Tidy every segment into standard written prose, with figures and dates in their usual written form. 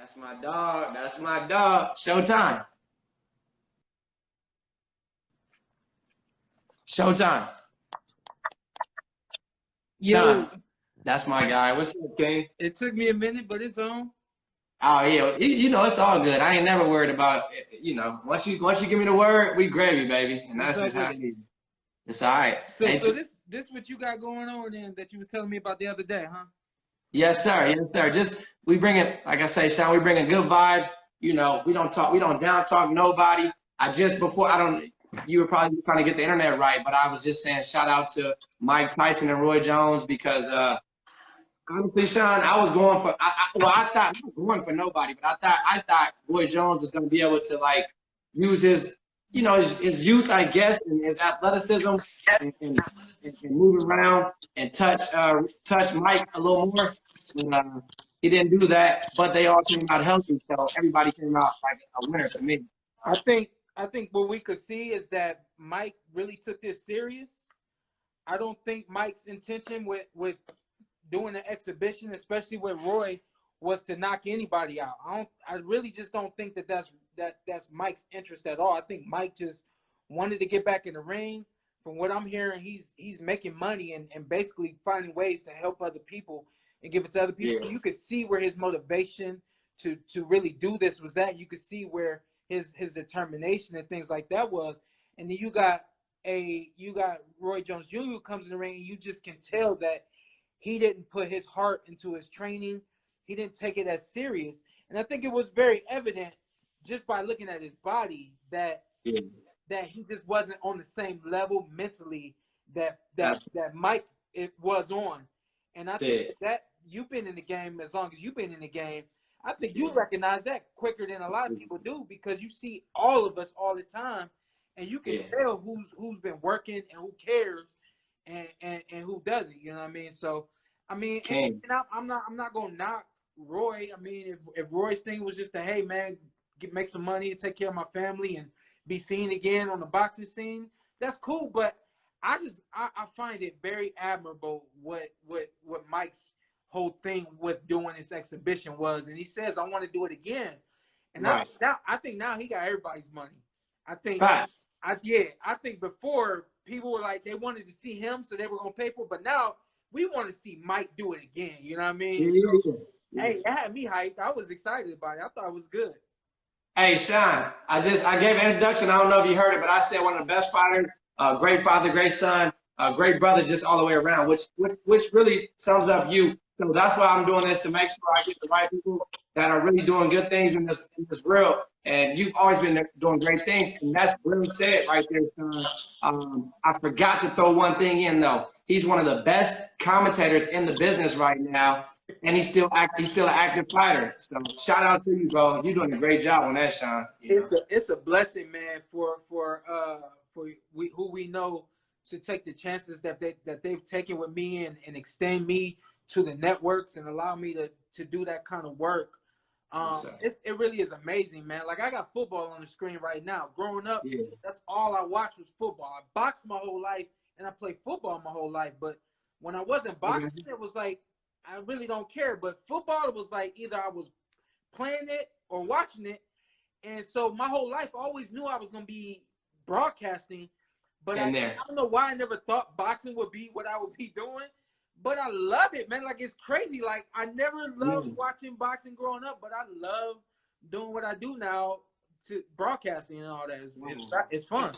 That's my dog. That's my dog. Showtime. Showtime. Yo, Shawn. That's my guy. What's up, King? it took me a minute, but it's on. Oh yeah, it's all good. I ain't never worried about once you give me the word, we gravy, baby, and What's that's up just how with it it? is. It's all right. So, Hey, so this what you got going on then that you were telling me about the other day, huh? yes, sir. Yes, sir. Just we bring it, like I say, Sean. We bring in good vibes. We don't talk. We don't down talk nobody. I just before I don't. You were probably trying to get the internet right, but I was just saying shout out to Mike Tyson and Roy Jones because honestly, Sean, I was going for. I thought not going for nobody, but I thought Roy Jones was going to be able to like use his youth, I guess, and his athleticism and move around and touch Mike a little more. And, he didn't do that, but they all came out healthy, so everybody came out like a winner to me. I think what we could see is that Mike really took this serious. I don't think Mike's intention with doing an exhibition, especially with Roy, was to knock anybody out. I really just don't think that's Mike's interest at all. I think Mike just wanted to get back in the ring. From what I'm hearing, he's making money and basically finding ways to help other people and give it to other people. Yeah. So you could see where his motivation to really do this was at. You could see where his determination and things like that was. And then you got Roy Jones Jr. who comes in the ring, and you just can tell that he didn't put his heart into his training. He didn't take it as serious. And I think it was very evident just by looking at his body that he just wasn't on the same level mentally that Mike it was on. And I think that you've been in the game as long as you've been in the game. I think you recognize that quicker than a lot of people do because you see all of us all the time, and you can tell who's been working and who cares and who doesn't. You know what I mean? So I mean, and I'm not gonna knock Roy. I mean, if Roy's thing was just to, hey man, make some money and take care of my family and be seen again on the boxing scene, that's cool. But I find it very admirable what Mike's whole thing with doing this exhibition was, and he says I want to do it again. And I think now he got everybody's money. I think I think before people were like they wanted to see him, so they were gonna pay for it, but now we want to see Mike do it again. You know what I mean? Hey, that had me hyped. I was excited about it. I thought it was good. Hey, Sean, I gave an introduction. I don't know if you heard it, but I said one of the best fighters, great father, great son, great brother, just all the way around, which really sums up you. So that's why I'm doing this to make sure I get the right people that are really doing good things in this world. And you've always been doing great things, and that's really said right there, Sean. I forgot to throw one thing in though. He's one of the best commentators in the business right now. And he's still an active fighter. So shout out to you, bro. You're doing a great job on that, Sean. It's a blessing, man, for who we know to take the chances that they've taken with me and extend me to the networks and allow me to do that kind of work. It really is amazing, man. Like I got football on the screen right now. Growing up, that's all I watched was football. I boxed my whole life and I played football my whole life. But when I wasn't boxing, it was like I really don't care. But football, it was like either I was playing it or watching it. And so my whole life, I always knew I was going to be broadcasting. But I don't know why I never thought boxing would be what I would be doing. But I love it, man. Like, it's crazy. Like, I never loved watching boxing growing up, but I love doing what I do now to broadcasting and all that. It's fun.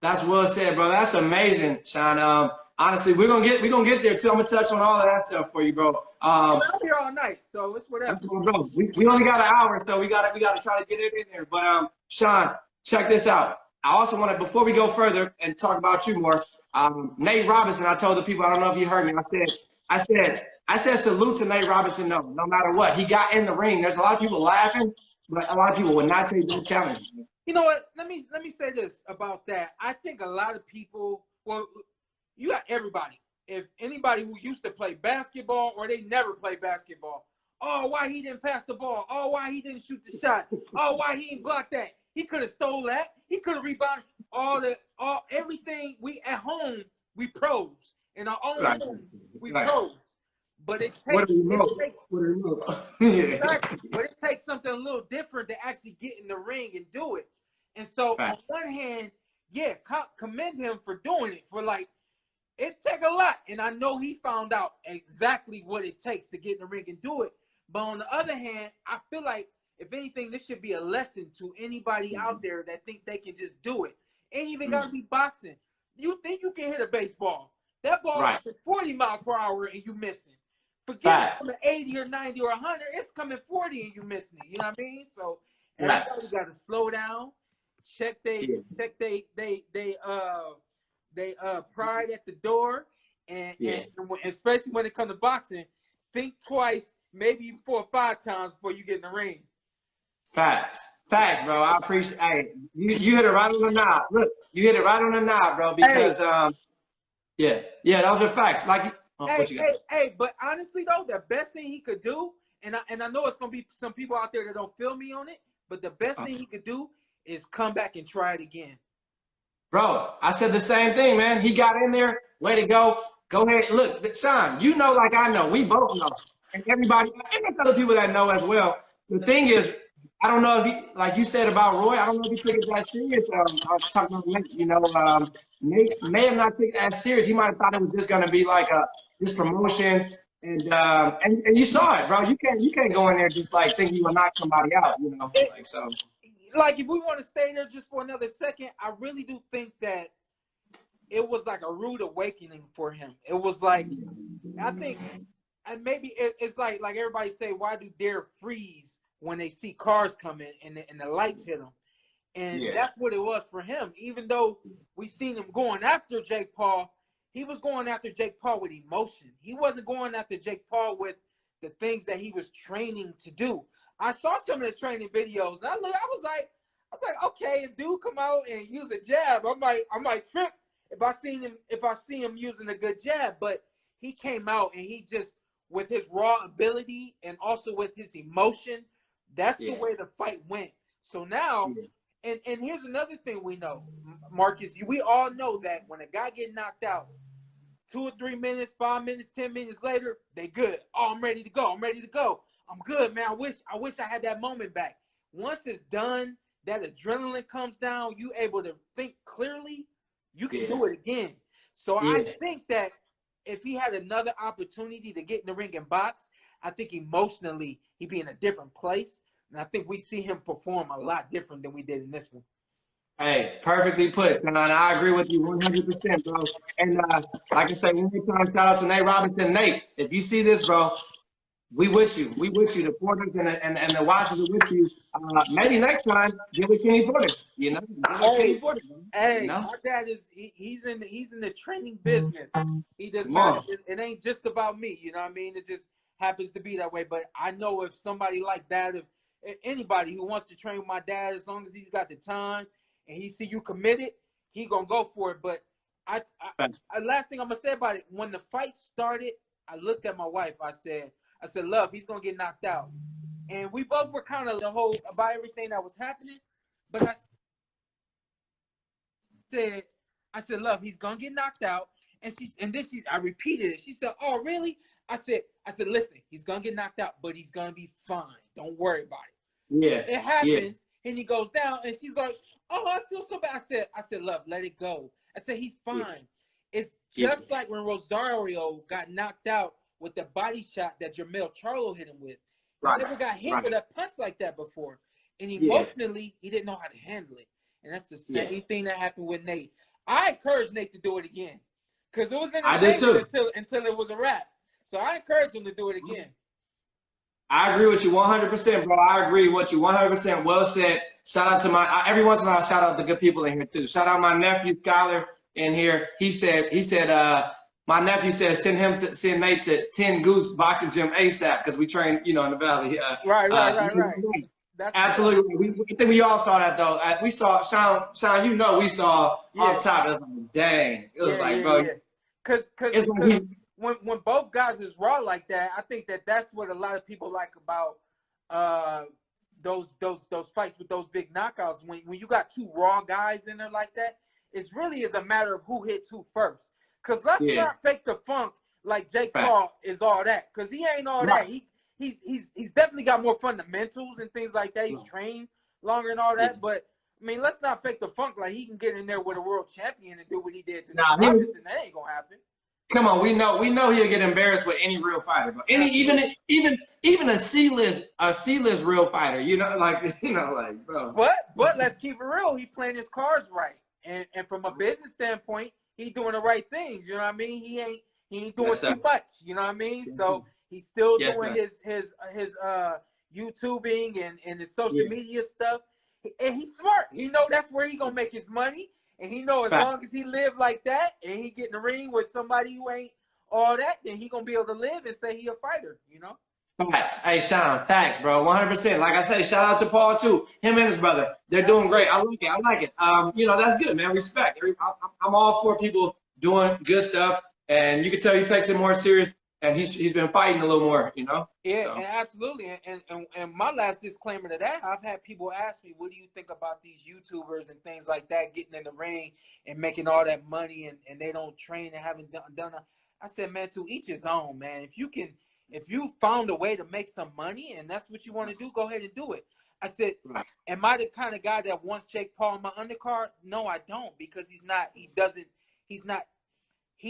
That's well said, bro. That's amazing, Sean. Honestly, we're gonna get there too. I'm gonna touch on all of that stuff for you, bro. I'm here all night, so it's whatever. That's cool, bro. We only got an hour, so we gotta try to get it in there. But Sean, check this out. I also want to, before we go further and talk about you more, Nate Robinson. I told the people, I don't know if you heard me. I said salute to Nate Robinson. No matter what, he got in the ring. There's a lot of people laughing, but a lot of people would not take that challenge. You know what? Let me say this about that. I think a lot of people, well, you got everybody. If anybody who used to play basketball or they never played basketball, oh, why he didn't pass the ball? Oh, why he didn't shoot the shot? Oh, why he didn't block that? He could have stole that. He could have rebounded. Everything we at home, we pros. In our own home, we pros. but it What takes a it remote. takes What a remote. Yeah. exactly, but it takes something a little different to actually get in the ring and do it. And so on Fact. one hand, yeah, commend him for doing it. For like, it take a lot, and I know he found out exactly what it takes to get in the ring and do it. But on the other hand, I feel like if anything, this should be a lesson to anybody out there that think they can just do it. Ain't even gotta be boxing. You think you can hit a baseball? That ball Right. is 40 miles per hour and you missing. Forget it Fact. coming 80 or 90 or 100. It's coming 40 and you missing it. You know what I mean? So everybody Facts. got to slow down, check Yeah. they pride at the door, and especially when it comes to boxing, think twice, maybe 4 or 5 times before you get in the ring. Facts. Facts, bro. I appreciate. Hey, you hit it right on the knob. Look, you hit it right on the knob, bro. Because yeah, those are facts. Like, what you got? Hey, but honestly though, the best thing he could do, and I know it's gonna be some people out there that don't feel me on it, but the best thing he could do is come back and try it again. Bro, I said the same thing, man. He got in there. Way to go. Go ahead. Look, Shawn, you know like I know. We both know. And everybody, and there's other people that know as well. The thing is, I don't know if he, like you said about Roy, I don't know if he took it that serious. I was talking about Nate, Nate may have not taken it as serious. He might have thought it was just going to be like this promotion. And you saw it, bro. You can't go in there just like thinking you will knock somebody out, like so. Like, if we want to stay there just for another second, I really do think that it was like a rude awakening for him. It was like, I think, and maybe it's like everybody say, why do deer freeze when they see cars coming and the lights hit them? And that's what it was for him. Even though we seen him going after Jake Paul, he was going after Jake Paul with emotion. He wasn't going after Jake Paul with the things that he was training to do. I saw some of the training videos. And I was like, okay, if dude come out and use a jab, I might trip if I see him using a good jab. But he came out and he just, with his raw ability and also with his emotion, that's the way the fight went. So now, and here's another thing we know, Marcus. We all know that when a guy get knocked out, 2 or 3 minutes, 5 minutes, 10 minutes later, they good. Oh, I'm ready to go. I'm good, man. I wish I had that moment back. Once it's done, that adrenaline comes down, you able to think clearly, you can do it again. So I think that if he had another opportunity to get in the ring and box, I think emotionally he'd be in a different place. And I think we see him perform a lot different than we did in this one. Hey, perfectly put, and I agree with you 100%, bro. And like I say, one more time, shout out to Nate Robinson. Nate, if you see this, bro, we with you. We with you. The Porters and the Watchers are with you. Maybe next time, give it Kenny Porter. Kenny Porter. Hey, my dad he's in the training business. He does not. It ain't just about me. You know what I mean? It just happens to be that way. But I know if somebody like that, if anybody who wants to train with my dad, as long as he's got the time and he see you committed, he gonna go for it. But I last thing I'm gonna say about it, when the fight started, I looked at my wife. I said, love, he's gonna get knocked out. And we both were kind of about everything that was happening. But I said, love, he's gonna get knocked out. And I repeated it. She said, oh, really? I said, listen, he's gonna get knocked out, but he's gonna be fine. Don't worry about it. Yeah. It happens, and he goes down, and she's like, oh, I feel so bad. I said, love, let it go. I said, he's fine. It's just like when Rosario got knocked out with the body shot that Jermell Charlo hit him with. He never got hit with a punch like that before. And emotionally, he didn't know how to handle it. And that's the same thing that happened with Nate. I encouraged Nate to do it again. Because it was entertaining until it was a wrap. So I encouraged him to do it again. I agree with you 100%, bro. I agree with you 100%. Well said. Shout out to every once in a while, shout out to good people in here too. Shout out my nephew, Skyler, in here. He said, my nephew said, send Nate to 10 Goose Boxing Gym ASAP because we train, in the Valley. Right. That's absolutely. I think we all saw that though. We saw Shawn. We saw off top. It was like, dang. It was bro. Because when both guys is raw like that, I think that's what a lot of people like about those fights with those big knockouts. When you got 2 raw guys in there like that, it really is a matter of who hits who first. Because let's not fake the funk like Jake Fact. Paul is all that, because he ain't all Right. that. He's definitely got more fundamentals and things like that. He's trained longer and all that, Yeah. but I mean, let's not fake the funk. Like, he can get in there with a world champion and do what he did to Nah, Nate Robinson. That ain't gonna happen. come on, we know he'll get embarrassed with any real fighter, but even a C-list real fighter, like bro. But let's keep it real. He playing his cards right, and from a business standpoint, he doing the right things. You know what I mean? He ain't doing Yes, sir. too much. You know what I mean? So he's still Yes, doing sir. his YouTubing and his social media stuff, and he's smart. He know that's where he gonna make his money, and he know as Fact. long as he live like that and he get in the ring with somebody who ain't all that, then he gonna be able to live and say he a fighter. You know? Facts. Hey, Shawn, facts, bro. 100%. Like I say, shout out to Paul too. Him and his brother, they're doing great. I like it. I like it. That's good, man. Respect. I'm all for people doing good stuff, and you can tell he takes it more serious, and he's been fighting a little more. Yeah, So. and absolutely. And my last disclaimer to that, I've had people ask me, what do you think about these YouTubers and things like that getting in the ring and making all that money and they don't train and haven't done it. I said, man, to each his own, man. If you found a way to make some money and that's what you want to do, go ahead and do it. I said, am I the kind of guy that wants Jake Paul in my undercard? No, I don't, because he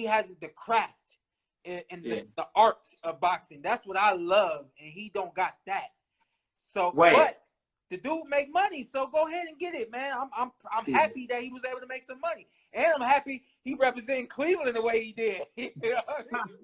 hasn't the craft and the art of boxing. That's what I love, and he don't got that. So, but the dude make money, so go ahead and get it, man. I'm happy that he was able to make some money, and I'm happy he representing Cleveland the way he did. You know what I mean?